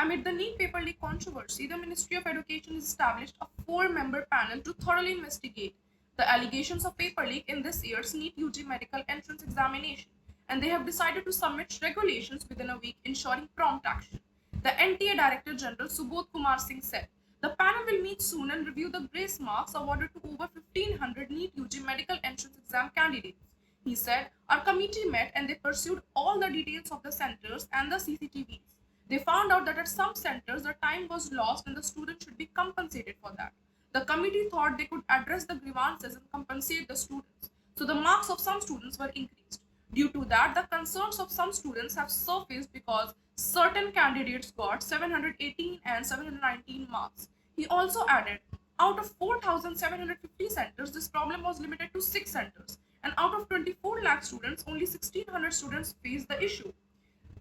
Amid the NEET paper leak controversy, the Ministry of Education has established a four-member panel to thoroughly investigate the allegations of paper leak in this year's NEET UG medical entrance examination, and they have decided to submit regulations within a week, ensuring prompt action. The NTA Director General Subodh Kumar Singh said, the panel will meet soon and review the grace marks awarded to over 1,500 NEET UG medical entrance exam candidates. He said, our committee met and they pursued all the details of the centers and the CCTVs. They found out that at some centers the time was lost and the students should be compensated for that. The committee thought they could address the grievances and compensate the students. So the marks of some students were increased. Due to that, the concerns of some students have surfaced because certain candidates got 718 and 719 marks. He also added, out of 4,750 centers, this problem was limited to 6 centers, and out of 24 lakh students, only 1,600 students faced the issue.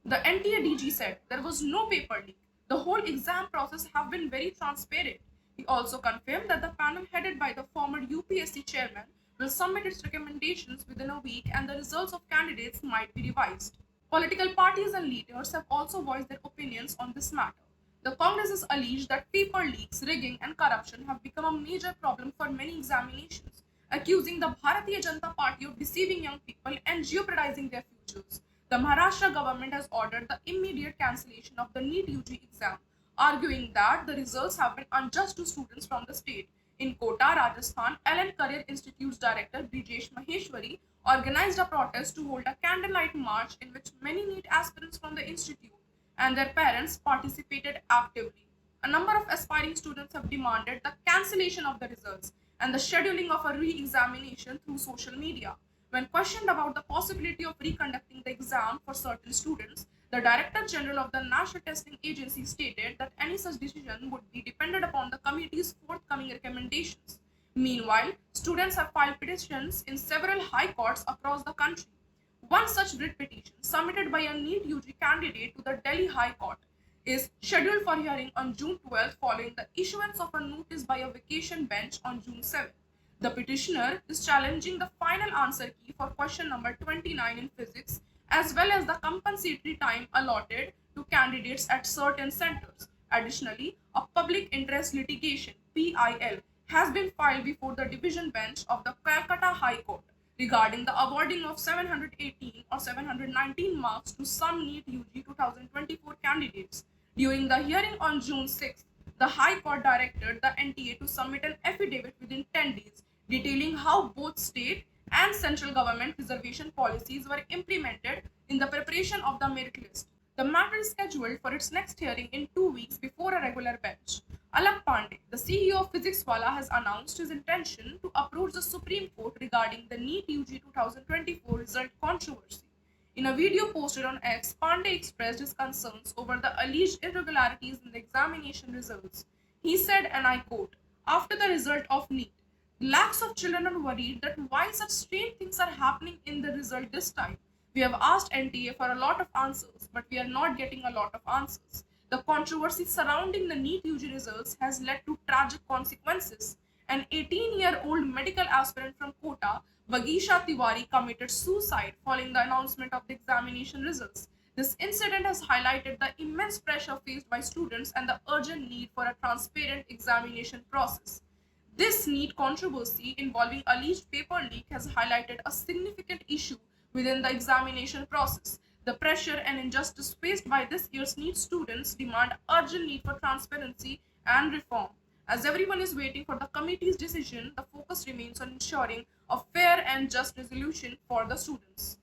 The NTA DG said there was no paper leak. The whole exam process have been very transparent. He also confirmed that the panel headed by the former UPSC chairman will submit its recommendations within a week and the results of candidates might be revised. Political parties and leaders have also voiced their opinions on this matter. The Congress has alleged that paper leaks, rigging, and corruption have become a major problem for many examinations, accusing the Bharatiya Janata Party of deceiving young people and jeopardizing their futures. The Maharashtra government has ordered the immediate cancellation of the NEET UG exam, arguing that the results have been unjust to students from the state. In Kota, Rajasthan, Ellen Career Institute's director Brijesh Maheshwari organized a protest to hold a candlelight march in which many NEET aspirants from the institute and their parents participated actively. A number of aspiring students have demanded the cancellation of the results and the scheduling of a re-examination through social media. When questioned about the possibility of reconducting the exam for certain students, the Director General of the National Testing Agency stated that any such decision would be dependent upon the committee's forthcoming recommendations. Meanwhile, students have filed petitions in several high courts across the country. One such writ petition, submitted by a NEET UG candidate to the Delhi High Court, is scheduled for hearing on June 12 following the issuance of a notice by a vacation bench on June 7. The petitioner is challenging the final answer key for question number 29 in physics, as well as the compensatory time allotted to candidates at certain centers. Additionally, a public interest litigation (PIL) has been filed before the division bench of the Calcutta High Court regarding the awarding of 718 or 719 marks to some NEET UG 2024 candidates. During the hearing on June 6, the High Court directed the NTA to submit an affidavit within 10 days detailing how both state and central government reservation policies were implemented in the preparation of the merit list. The matter is scheduled for its next hearing in 2 weeks before a regular bench. Alak Pandey, the CEO of PhysicsWallah, has announced his intention to approach the Supreme Court regarding the NEET UG 2024 result controversy. In a video posted on X, Pandey expressed his concerns over the alleged irregularities in the examination results. He said, and I quote, after the result of NEET, lakhs of children are worried that why such strange things are happening in the result this time. We have asked NTA for a lot of answers, but we are not getting a lot of answers. The controversy surrounding the NEET UG results has led to tragic consequences. An 18-year-old medical aspirant from Kota, Vagisha Tiwari, committed suicide following the announcement of the examination results. This incident has highlighted the immense pressure faced by students and the urgent need for a transparent examination process. This NEET controversy involving alleged paper leak has highlighted a significant issue within the examination process. The pressure and injustice faced by this year's NEET students demand urgent need for transparency and reform. As everyone is waiting for the committee's decision, the focus remains on ensuring a fair and just resolution for the students.